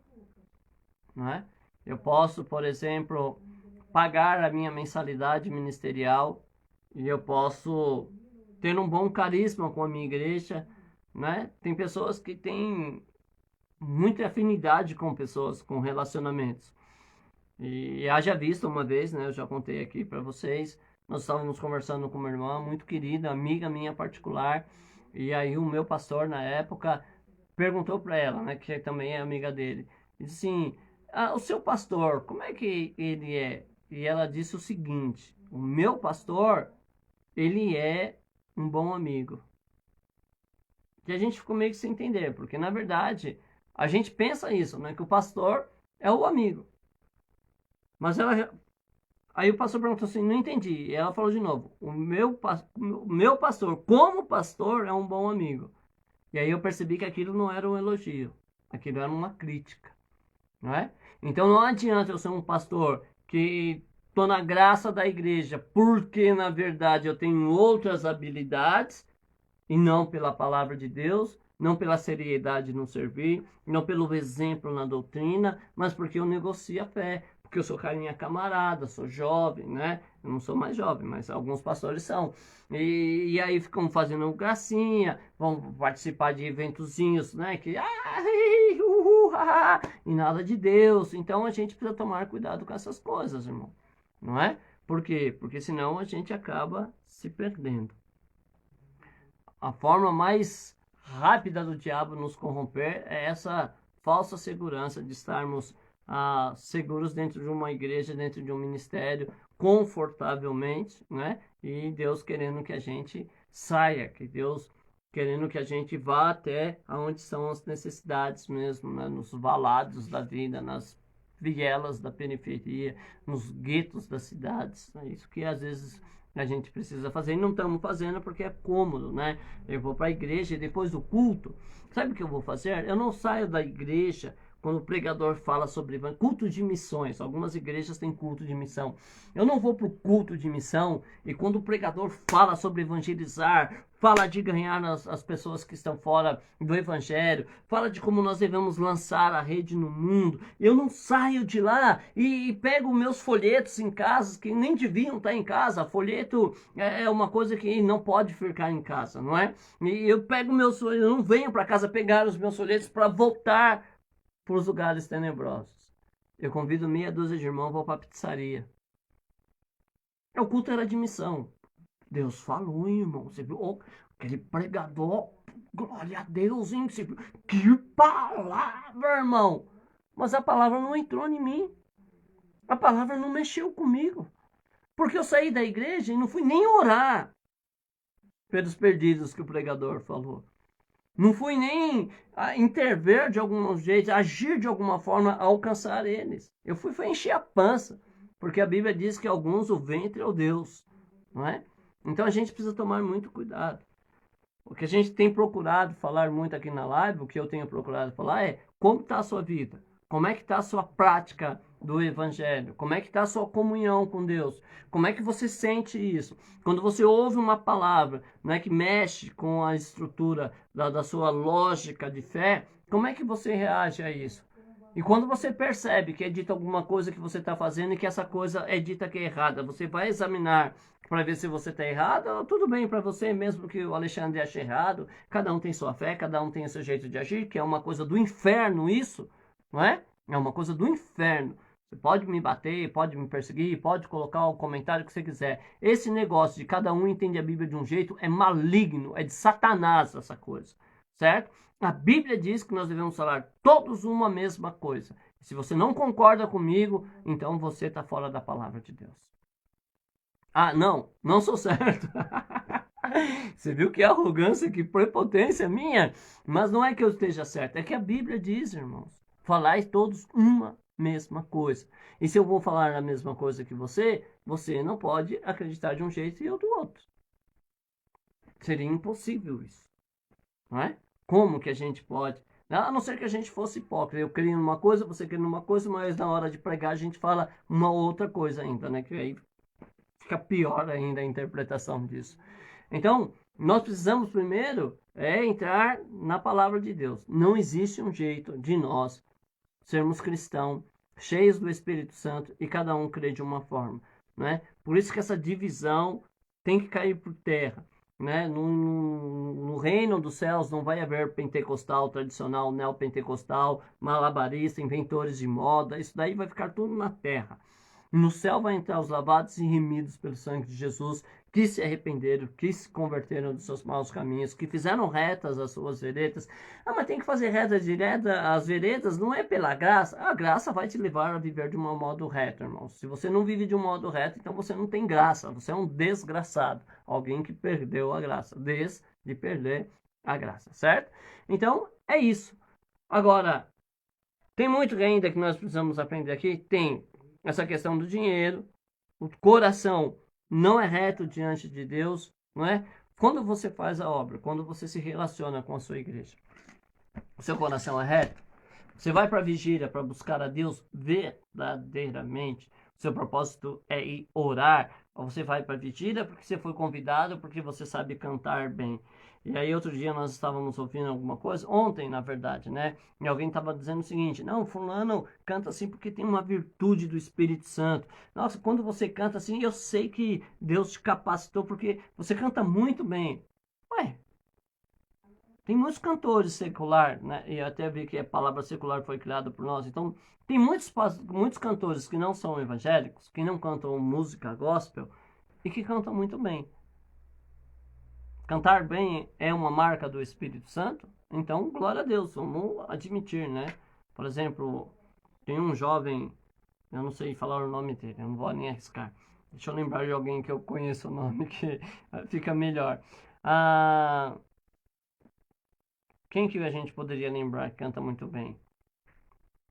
não é? Eu posso, por exemplo, pagar a minha mensalidade ministerial e eu posso ter um bom carisma com a minha igreja, né? Tem pessoas que têm muita afinidade com pessoas, com relacionamentos. E haja visto uma vez, né? Eu já contei aqui para vocês, nós estávamos conversando com uma irmã muito querida, amiga minha particular, e aí o meu pastor na época perguntou para ela, né, que também é amiga dele, disse assim: o seu pastor, como é que ele é? E ela disse o seguinte: o meu pastor, ele é um bom amigo. E a gente ficou meio que sem entender, porque na verdade a gente pensa isso, né, que o pastor é o amigo. Mas aí o pastor perguntou assim: não entendi. E ela falou de novo: o meu pastor, como pastor, é um bom amigo. E aí eu percebi que aquilo não era um elogio, aquilo era uma crítica, não é? Então não adianta eu ser um pastor que estou na graça da igreja, porque na verdade eu tenho outras habilidades, e não pela palavra de Deus, não pela seriedade no servir, não pelo exemplo na doutrina, mas porque eu negocio a fé, porque eu sou carinha camarada, sou jovem, né? Eu não sou mais jovem, mas alguns pastores são. E aí ficam fazendo gracinha, vão participar de eventozinhos, né? Que e nada de Deus. Então a gente precisa tomar cuidado com essas coisas, irmão. Não é? Por quê? Porque senão a gente acaba se perdendo. A forma mais rápida do diabo nos corromper é essa falsa segurança de estarmos seguros dentro de uma igreja, dentro de um ministério, confortavelmente, né? E Deus querendo que a gente saia, que Deus querendo que a gente vá até onde são as necessidades mesmo, né? Nos valados da vida, nas vielas da periferia, nos guetos das cidades. É isso que às vezes a gente precisa fazer e não estamos fazendo porque é cômodo, né? Eu vou para a igreja e depois do culto, sabe o que eu vou fazer? Eu não saio da igreja quando o pregador fala sobre culto de missões. Algumas igrejas têm culto de missão. Eu não vou para o culto de missão e quando o pregador fala sobre evangelizar, fala de ganhar as pessoas que estão fora do evangelho, fala de como nós devemos lançar a rede no mundo. Eu não saio de lá e pego meus folhetos em casa, que nem deviam estar em casa. Folheto é uma coisa que não pode ficar em casa, não é? E eu pego meus folhetos, eu não venho para casa pegar os meus folhetos para voltar para os lugares tenebrosos. Eu convido meia dúzia de irmãos, vou para a pizzaria. O culto era de missão. Deus falou, irmão. Você viu? Oh, aquele pregador, glória a Deus, hein? Você viu? Que palavra, irmão. Mas a palavra não entrou em mim. A palavra não mexeu comigo. Porque eu saí da igreja e não fui nem orar pelos perdidos que o pregador falou. Não fui nem intervir de algum jeito, agir de alguma forma a alcançar eles. Eu fui encher a pança. Porque a Bíblia diz que alguns o ventre é o Deus. Não é? Então a gente precisa tomar muito cuidado. O que a gente tem procurado falar muito aqui na live, o que eu tenho procurado falar é como está a sua vida? Como é que está a sua prática do Evangelho? Como é que está a sua comunhão com Deus? Como é que você sente isso? Quando você ouve uma palavra, né, que mexe com a estrutura da sua lógica de fé, como é que você reage a isso? E quando você percebe que é dita alguma coisa que você está fazendo e que essa coisa é dita que é errada, você vai examinar para ver se você está errado, tudo bem para você, mesmo que o Alexandre ache errado, cada um tem sua fé, cada um tem o seu jeito de agir, que é uma coisa do inferno isso, não é? É uma coisa do inferno. Você pode me bater, pode me perseguir, pode colocar o comentário que você quiser. Esse negócio de cada um entende a Bíblia de um jeito é maligno, é de Satanás essa coisa, certo? A Bíblia diz que nós devemos falar todos uma mesma coisa. Se você não concorda comigo, então você está fora da palavra de Deus. Ah, não sou certo. Você viu que arrogância, que prepotência minha? Mas não é que eu esteja certo, é que a Bíblia diz, irmãos, falai todos uma mesma coisa. E se eu vou falar a mesma coisa que você não pode acreditar de um jeito e eu do outro. Seria impossível isso, não é? Como que a gente pode? A não ser que a gente fosse hipócrita. Eu creio numa coisa, você crê numa coisa, mas na hora de pregar a gente fala uma outra coisa ainda, né? Que aí fica pior ainda a interpretação disso. Então, nós precisamos primeiro entrar na palavra de Deus. Não existe um jeito de nós sermos cristãos, cheios do Espírito Santo e cada um crer de uma forma, né? Por isso que essa divisão tem que cair por terra. Né? No reino dos céus não vai haver pentecostal tradicional, neopentecostal, malabarista, inventores de moda. Isso daí vai ficar tudo na terra. No céu vai entrar os lavados e remidos pelo sangue de Jesus, que se arrependeram, que se converteram dos seus maus caminhos, que fizeram retas as suas veredas. Ah, mas tem que fazer reta direta, as veredas não é pela graça. A graça vai te levar a viver de um modo reto, irmão. Se você não vive de um modo reto, então você não tem graça, você é um desgraçado. Alguém que perdeu a graça, de perder a graça, certo? Então, é isso. Agora, tem muito ainda que nós precisamos aprender aqui? Tem essa questão do dinheiro, o coração não é reto diante de Deus, não é? Quando você faz a obra, quando você se relaciona com a sua igreja, o seu coração é reto? Você vai para a vigília para buscar a Deus verdadeiramente? O seu propósito é ir orar? Ou você vai para a vigília porque você foi convidado, porque você sabe cantar bem? E aí outro dia nós estávamos ouvindo alguma coisa, ontem na verdade, né? E alguém estava dizendo o seguinte: não, fulano canta assim porque tem uma virtude do Espírito Santo. Nossa, quando você canta assim, eu sei que Deus te capacitou porque você canta muito bem. Ué, tem muitos cantores secular, né? E eu até vi que a palavra secular foi criada por nós. Então, tem muitos cantores que não são evangélicos, que não cantam música gospel e que cantam muito bem. Cantar bem é uma marca do Espírito Santo? Então, glória a Deus, vamos admitir, né? Por exemplo, tem um jovem, eu não sei falar o nome dele, eu não vou nem arriscar. Deixa eu lembrar de alguém que eu conheço o nome que fica melhor. Ah, quem que a gente poderia lembrar que canta muito bem?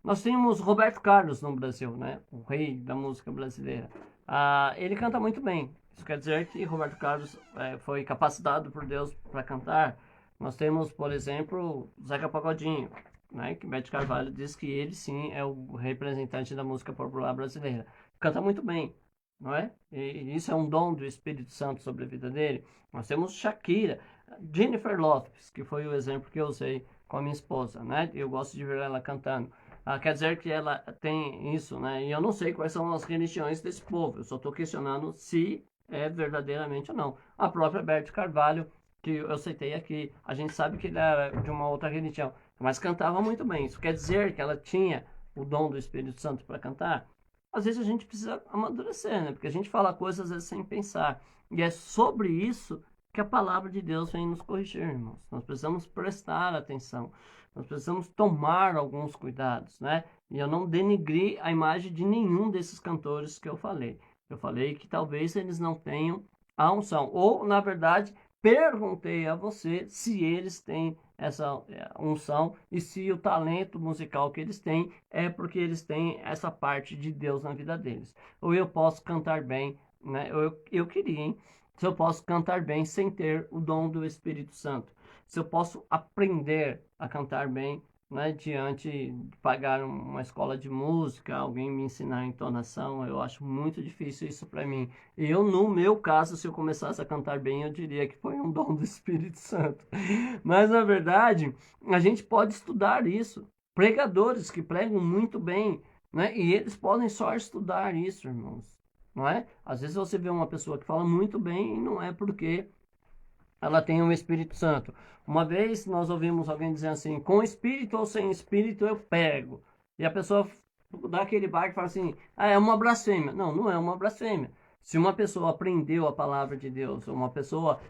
Nós temos Roberto Carlos no Brasil, né? O rei da música brasileira. Ele canta muito bem. Isso quer dizer que Roberto Carlos foi capacitado por Deus para cantar. Nós temos, por exemplo, Zeca Pagodinho, né? Que Bete Carvalho diz que ele sim é o representante da música popular brasileira. Canta muito bem, não é? E isso é um dom do Espírito Santo sobre a vida dele. Nós temos Shakira, Jennifer Lopez, que foi o exemplo que eu usei com a minha esposa, né? Eu gosto de ver ela cantando. Quer dizer que ela tem isso, né? E eu não sei quais são as religiões desse povo. Eu só estou questionando se é verdadeiramente ou não. A própria Beth Carvalho, que eu citei aqui, a gente sabe que ele era de uma outra religião, mas cantava muito bem. Isso quer dizer que ela tinha o dom do Espírito Santo para cantar? Às vezes a gente precisa amadurecer, né? Porque a gente fala coisas às vezes sem pensar. E é sobre isso que a palavra de Deus vem nos corrigir, irmãos. Nós precisamos prestar atenção. Nós precisamos tomar alguns cuidados, né? E eu não denigri a imagem de nenhum desses cantores que eu falei. Eu falei que talvez eles não tenham a unção. Ou, na verdade, perguntei a você se eles têm essa unção e se o talento musical que eles têm é porque eles têm essa parte de Deus na vida deles. Ou eu posso cantar bem, né? Eu queria, hein? Se eu posso cantar bem sem ter o dom do Espírito Santo. Se eu posso aprender a cantar bem, né, diante de pagar uma escola de música, alguém me ensinar entonação, eu acho muito difícil isso para mim. E eu, no meu caso, se eu começasse a cantar bem, eu diria que foi um dom do Espírito Santo. Mas, na verdade, a gente pode estudar isso. Pregadores que pregam muito bem, né, e eles podem só estudar isso, irmãos. Não é? Às vezes você vê uma pessoa que fala muito bem e não é porque ela tem o Espírito Santo. Uma vez nós ouvimos alguém dizendo assim: com espírito ou sem espírito eu pego. E a pessoa dá aquele barco e fala assim: é uma blasfêmia. Não, não é uma blasfêmia. Se uma pessoa aprendeu a palavra de Deus, uma pessoa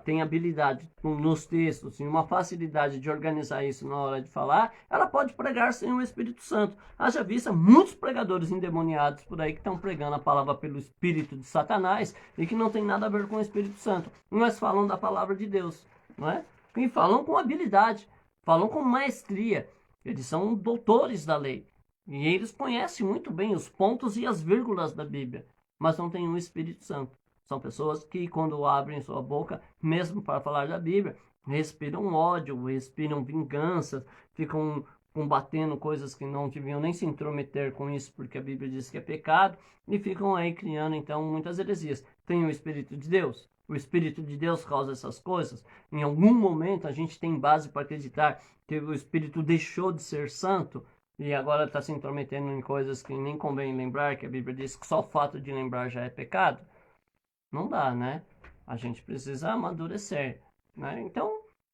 tem habilidade nos textos e uma facilidade de organizar isso na hora de falar, ela pode pregar sem o Espírito Santo. Haja vista muitos pregadores endemoniados por aí que estão pregando a palavra pelo Espírito de Satanás e que não tem nada a ver com o Espírito Santo. Mas falam da palavra de Deus, não é? E falam com habilidade, falam com maestria. Eles são doutores da lei. E eles conhecem muito bem os pontos e as vírgulas da Bíblia, mas não têm o Espírito Santo. São pessoas que, quando abrem sua boca, mesmo para falar da Bíblia, respiram ódio, respiram vingança, ficam combatendo coisas que não deviam nem se intrometer com isso, porque a Bíblia diz que é pecado, e ficam aí criando, então, muitas heresias. Tem o Espírito de Deus? O Espírito de Deus causa essas coisas? Em algum momento a gente tem base para acreditar que o Espírito deixou de ser santo e agora está se intrometendo em coisas que nem convém lembrar, que a Bíblia diz que só o fato de lembrar já é pecado? Não dá, né? A gente precisa amadurecer, né? Então,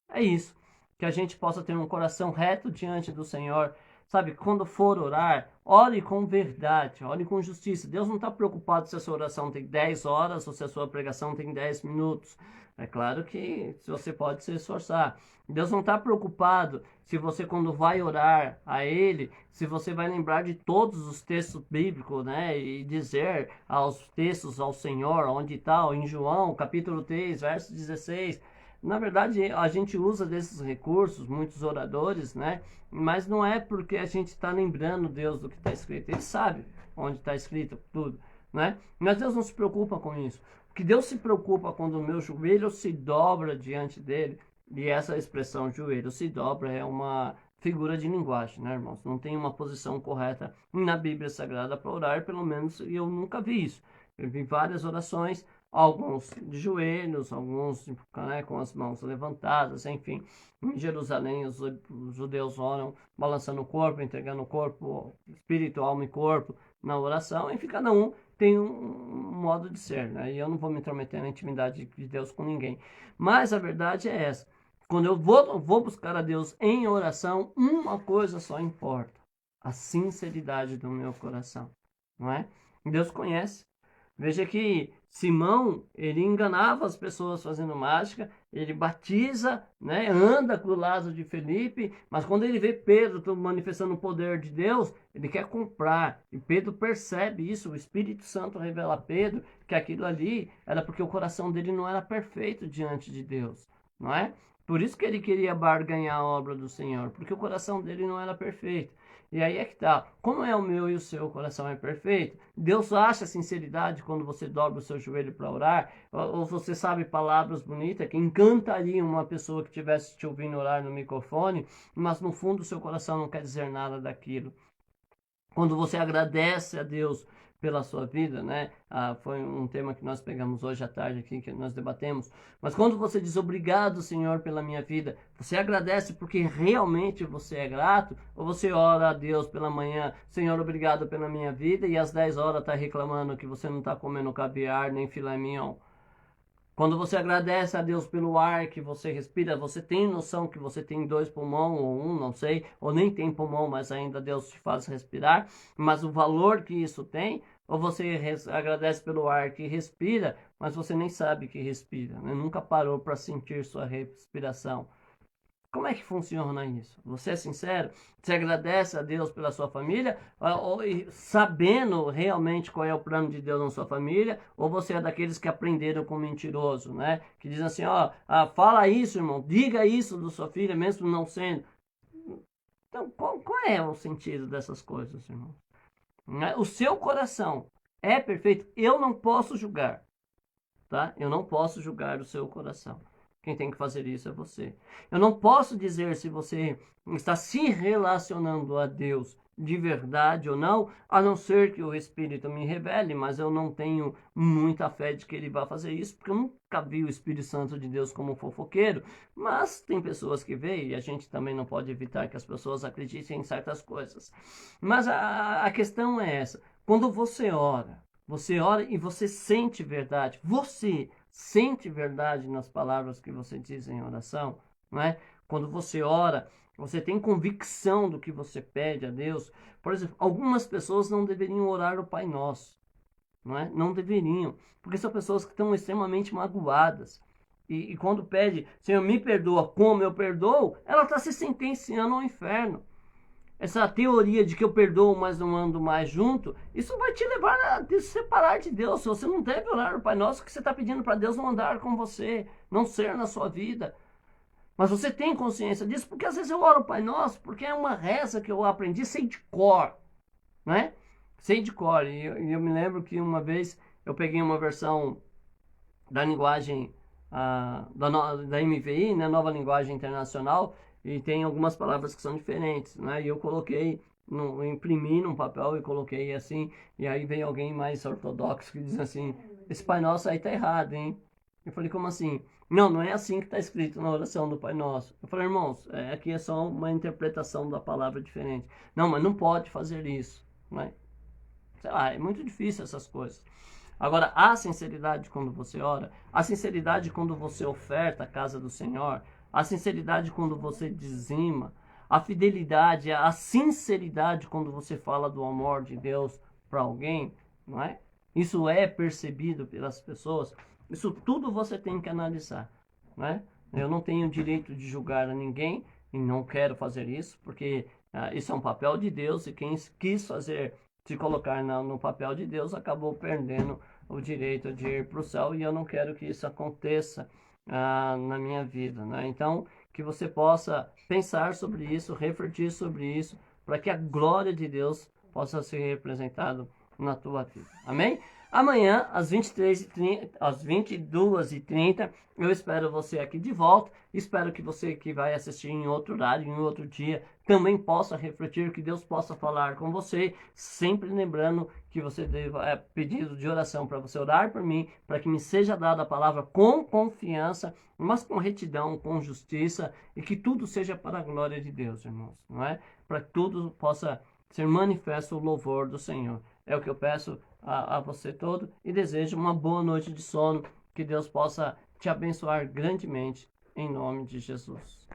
é isso. Que a gente possa ter um coração reto diante do Senhor. Sabe, quando for orar, ore com verdade, ore com justiça. Deus não está preocupado se a sua oração tem 10 horas ou se a sua pregação tem 10 minutos. É claro que você pode se esforçar. Deus não está preocupado se você, quando vai orar a Ele, se você vai lembrar de todos os textos bíblicos, né? E dizer aos textos ao Senhor, onde está, em João, capítulo 3, verso 16. Na verdade, a gente usa desses recursos, muitos oradores, né? Mas não é porque a gente está lembrando Deus do que está escrito. Ele sabe onde está escrito tudo, né? Mas Deus não se preocupa com isso. Porque Deus se preocupa quando o meu joelho se dobra diante dele. E essa expressão joelho se dobra é uma figura de linguagem, né, irmãos? Não tem uma posição correta na Bíblia Sagrada para orar, pelo menos eu nunca vi isso. Eu vi várias orações alguns de joelhos, alguns, né, com as mãos levantadas, enfim. Em Jerusalém, os judeus oram balançando o corpo, entregando o corpo, espírito, alma e corpo na oração, enfim, cada um tem um modo de ser, né? E eu não vou me intrometer na intimidade de Deus com ninguém. Mas a verdade é essa. Quando eu vou buscar a Deus em oração, uma coisa só importa: a sinceridade do meu coração, não é? Deus conhece. Veja que Simão, ele enganava as pessoas fazendo mágica, ele batiza, né, anda com o lado de Felipe, mas quando ele vê Pedro manifestando o poder de Deus, ele quer comprar. E Pedro percebe isso, o Espírito Santo revela a Pedro que aquilo ali era porque o coração dele não era perfeito diante de Deus, não é? Por isso que ele queria barganhar a obra do Senhor, porque o coração dele não era perfeito. E aí é que tá. Como é o meu e o seu coração é perfeito, Deus acha sinceridade quando você dobra o seu joelho para orar, ou você sabe palavras bonitas que encantariam uma pessoa que estivesse te ouvindo orar no microfone, mas no fundo o seu coração não quer dizer nada daquilo. Quando você agradece a Deus pela sua vida, né? Foi um tema que nós pegamos hoje à tarde aqui, que nós debatemos. Mas quando você diz obrigado, Senhor, pela minha vida, você agradece porque realmente você é grato? Ou você ora a Deus pela manhã, Senhor, obrigado pela minha vida, e às 10 horas está reclamando que você não está comendo caviar nem filé mignon? Quando você agradece a Deus pelo ar que você respira, você tem noção que você tem 2 pulmões, ou um, não sei, ou nem tem pulmão, mas ainda Deus te faz respirar, mas o valor que isso tem, ou você agradece pelo ar que respira, mas você nem sabe que respira, né? Nunca parou para sentir sua respiração. Como é que funciona isso? Você é sincero? Você agradece a Deus pela sua família, sabendo realmente qual é o plano de Deus na sua família? Ou você é daqueles que aprenderam com mentiroso, né? Que dizem assim, ó, fala isso, irmão, diga isso do sua filha, mesmo não sendo. Então, qual é o sentido dessas coisas, irmão? O seu coração é perfeito? Eu não posso julgar, tá? Eu não posso julgar o seu coração. Quem tem que fazer isso é você. Eu não posso dizer se você está se relacionando a Deus de verdade ou não, a não ser que o Espírito me revele, mas eu não tenho muita fé de que ele vai fazer isso, porque eu nunca vi o Espírito Santo de Deus como fofoqueiro, mas tem pessoas que veem, e a gente também não pode evitar que as pessoas acreditem em certas coisas. Mas a questão é essa: quando você ora e você sente verdade, você sente verdade nas palavras que você diz em oração, não é? Quando você ora, você tem convicção do que você pede a Deus. Por exemplo, algumas pessoas não deveriam orar o Pai Nosso, não é? Não deveriam, porque são pessoas que estão extremamente magoadas. E quando pede, Senhor, me perdoa como eu perdoo, ela está se sentenciando ao inferno. Essa teoria de que eu perdoo, mas não ando mais junto, isso vai te levar a te separar de Deus. Você não deve orar o Pai Nosso, que você está pedindo para Deus não andar com você, não ser na sua vida. Mas você tem consciência disso, porque às vezes eu oro o Pai Nosso, porque é uma reza que eu aprendi sem de cor, né? Sem de cor. E eu me lembro que uma vez eu peguei uma versão da linguagem da MVI, né, Nova Linguagem Internacional, e tem algumas palavras que são diferentes, né? E eu coloquei, imprimi num papel e coloquei assim, e aí veio alguém mais ortodoxo que diz assim, esse Pai Nosso aí tá errado, hein? Eu falei, como assim? Não, não é assim que está escrito na oração do Pai Nosso. Eu falei, irmãos, aqui é só uma interpretação da palavra diferente. Não, mas não pode fazer isso, né? Sei lá, é muito difícil essas coisas. Agora, a sinceridade quando você ora, a sinceridade quando você oferta a casa do Senhor, a sinceridade quando você dizima, a fidelidade, a sinceridade quando você fala do amor de Deus para alguém, não é? Isso é percebido pelas pessoas. Isso tudo você tem que analisar, não é? Eu não tenho direito de julgar a ninguém e não quero fazer isso, porque isso é um papel de Deus, e quem quis fazer, se colocar no papel de Deus, acabou perdendo o direito de ir para o céu, e eu não quero que isso aconteça na minha vida, né? Então, que você possa pensar sobre isso, refletir sobre isso, para que a glória de Deus possa ser representada na tua vida. Amém? Amanhã, às 23h30, às 22h30, eu espero você aqui de volta. Espero que você que vai assistir em outro horário, em outro dia, também possa refletir, que Deus possa falar com você. Sempre lembrando que você deva pedido de oração para você orar por mim, para que me seja dada a palavra com confiança, mas com retidão, com justiça, e que tudo seja para a glória de Deus, irmãos, não é? Para que tudo possa ser manifesto o louvor do Senhor. É o que eu peço a você todo e desejo uma boa noite de sono, que Deus possa te abençoar grandemente, em nome de Jesus.